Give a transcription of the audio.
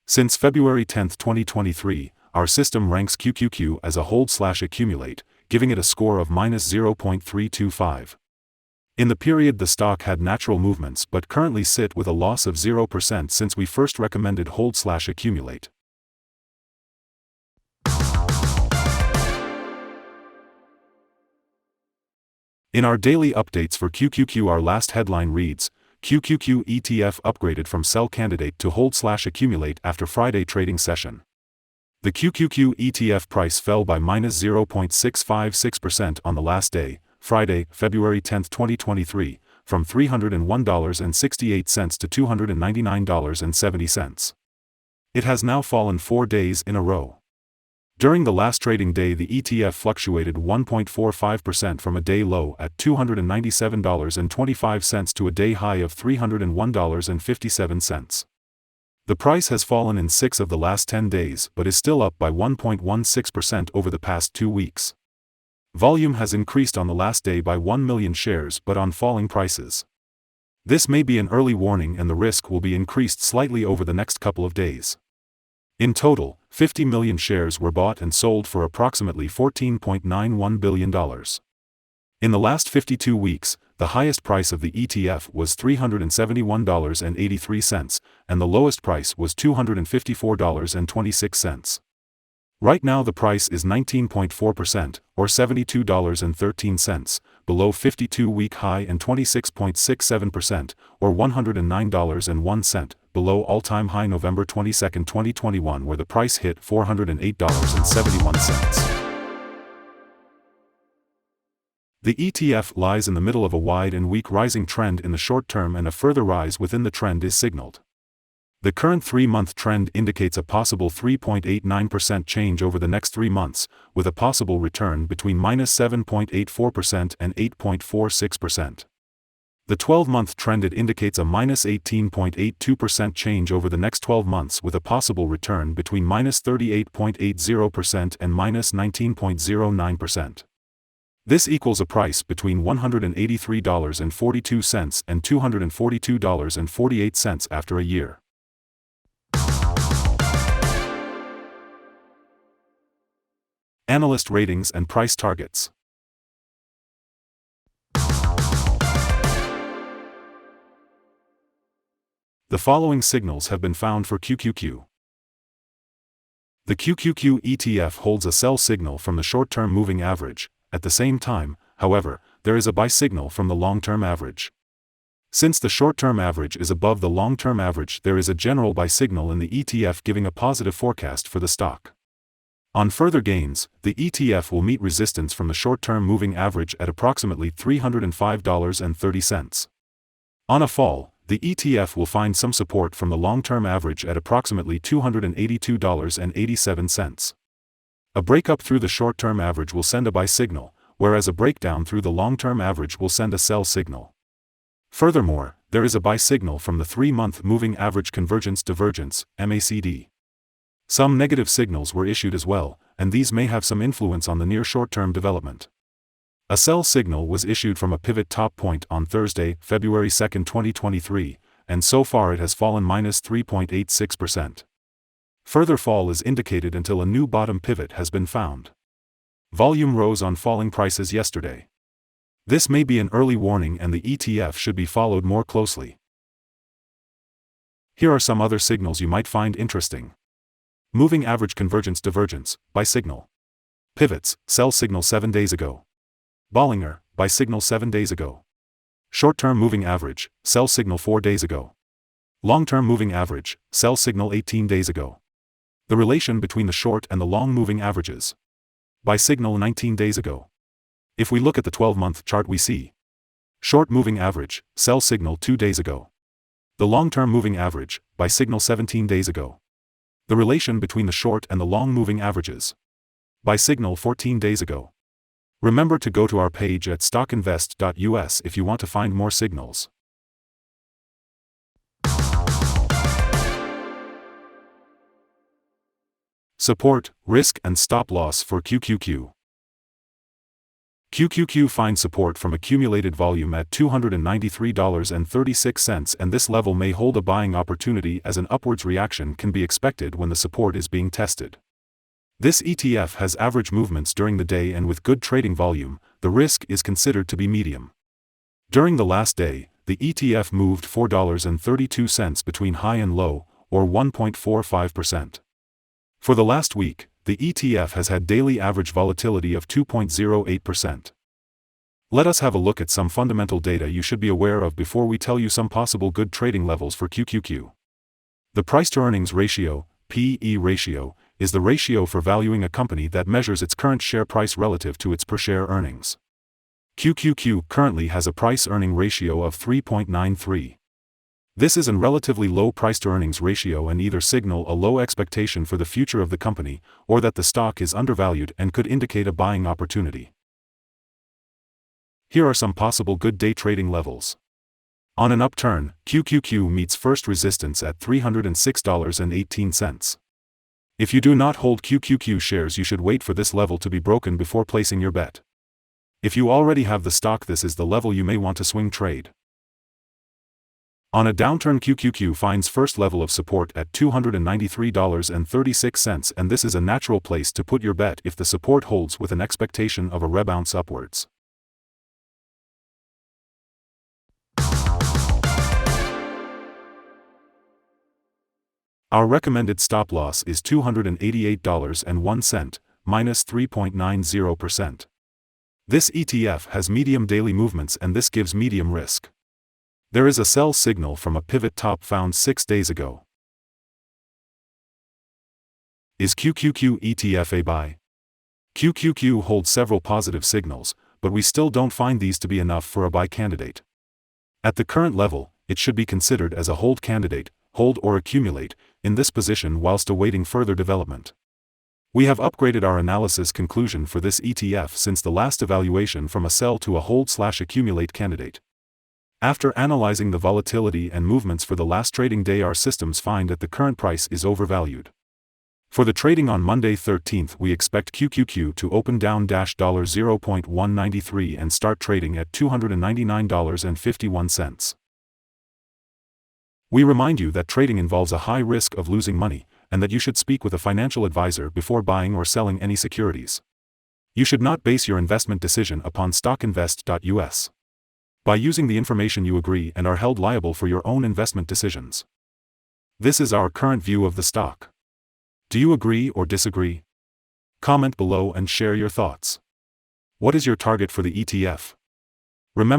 Since February 10, 2023, our system ranks QQQ as a hold/accumulate, giving it a score of -0.325. In the period the stock had natural movements but currently sit with a loss of 0% since we first recommended hold/accumulate. In our daily updates for QQQ, our last headline reads, QQQ ETF upgraded from sell candidate to hold/accumulate after Friday trading session. The QQQ ETF price fell by -0.656% on the last day, Friday, February 10, 2023, from $301.68 to $299.70. It has now fallen 4 days in a row. During the last trading day, the ETF fluctuated 1.45% from a day low at $297.25 to a day high of $301.57. The price has fallen in 6 of the last 10 days but is still up by 1.16% over the past 2 weeks. Volume has increased on the last day by 1 million shares but on falling prices. This may be an early warning and the risk will be increased slightly over the next couple of days. In total, 50 million shares were bought and sold for approximately $14.91 billion. In the last 52 weeks, the highest price of the ETF was $371.83, and the lowest price was $254.26. Right now the price is 19.4%, or $72.13, below 52-week high and 26.67%, or $109.01, below all-time high November 22, 2021, where the price hit $408.71. The ETF lies in the middle of a wide and weak rising trend in the short term, and a further rise within the trend is signaled. The current 3-month trend indicates a possible 3.89% change over the next 3 months, with a possible return between -7.84% and 8.46%. The 12-month trend indicates a -18.82% change over the next 12 months, with a possible return between -38.80% and -19.09%. This equals a price between $183.42 and $242.48 after a year. Analyst ratings and price targets. The following signals have been found for QQQ. The QQQ ETF holds a sell signal from the short-term moving average. At the same time, however, there is a buy signal from the long-term average. Since the short-term average is above the long-term average, there is a general buy signal in the ETF giving a positive forecast for the stock. On further gains, the ETF will meet resistance from the short-term moving average at approximately $305.30. On a fall, the ETF will find some support from the long-term average at approximately $282.87. A breakup through the short-term average will send a buy signal, whereas a breakdown through the long-term average will send a sell signal. Furthermore, there is a buy signal from the 3-month moving average convergence-divergence, MACD. Some negative signals were issued as well, and these may have some influence on the near short-term development. A sell signal was issued from a pivot top point on Thursday, February 2, 2023, and so far it has fallen -3.86%. Further fall is indicated until a new bottom pivot has been found. Volume rose on falling prices yesterday. This may be an early warning and the ETF should be followed more closely. Here are some other signals you might find interesting. Moving average convergence-divergence, buy signal. Pivots, sell signal 7 days ago. Bollinger, buy signal 7 days ago. Short-term moving average, sell signal 4 days ago. Long-term moving average, sell signal 18 days ago. The relation between the short and the long moving averages. Buy signal 19 days ago. If we look at the 12-month chart, we see short moving average, sell signal 2 days ago. The long-term moving average, buy signal 17 days ago. The relation between the short and the long moving averages. Buy signal 14 days ago. Remember to go to our page at StockInvest.us if you want to find more signals. Support, risk and stop loss for QQQ. QQQ finds support from accumulated volume at $293.36, and this level may hold a buying opportunity as an upwards reaction can be expected when the support is being tested. This ETF has average movements during the day, and with good trading volume, the risk is considered to be medium. During the last day, the ETF moved $4.32 between high and low, or 1.45%. For the last week, the ETF has had daily average volatility of 2.08%. Let us have a look at some fundamental data you should be aware of before we tell you some possible good trading levels for QQQ. The price-to-earnings ratio, P/E ratio, is the ratio for valuing a company that measures its current share price relative to its per-share earnings. QQQ currently has a price-earning ratio of 3.93. This is a relatively low price-to-earnings ratio and either signal a low expectation for the future of the company, or that the stock is undervalued and could indicate a buying opportunity. Here are some possible good day trading levels. On an upturn, QQQ meets first resistance at $306.18. If you do not hold QQQ shares, you should wait for this level to be broken before placing your bet. If you already have the stock, this is the level you may want to swing trade. On a downturn, QQQ finds first level of support at $293.36, and this is a natural place to put your bet if the support holds with an expectation of a rebound upwards. Our recommended stop loss is $288.01, minus 3.90%. This ETF has medium daily movements, and this gives medium risk. There is a sell signal from a pivot top found 6 days ago. Is QQQ ETF a buy? QQQ holds several positive signals, but we still don't find these to be enough for a buy candidate. At the current level, it should be considered as a hold candidate, hold or accumulate, in this position whilst awaiting further development. We have upgraded our analysis conclusion for this ETF since the last evaluation from a sell to a hold/accumulate candidate. After analyzing the volatility and movements for the last trading day, our systems find that the current price is overvalued. For the trading on Monday 13th, we expect QQQ to open down $0.193 and start trading at $299.51. We remind you that trading involves a high risk of losing money, and that you should speak with a financial advisor before buying or selling any securities. You should not base your investment decision upon StockInvest.us. By using the information, you agree and are held liable for your own investment decisions. This is our current view of the stock. Do you agree or disagree? Comment below and share your thoughts. What is your target for the ETF? Remember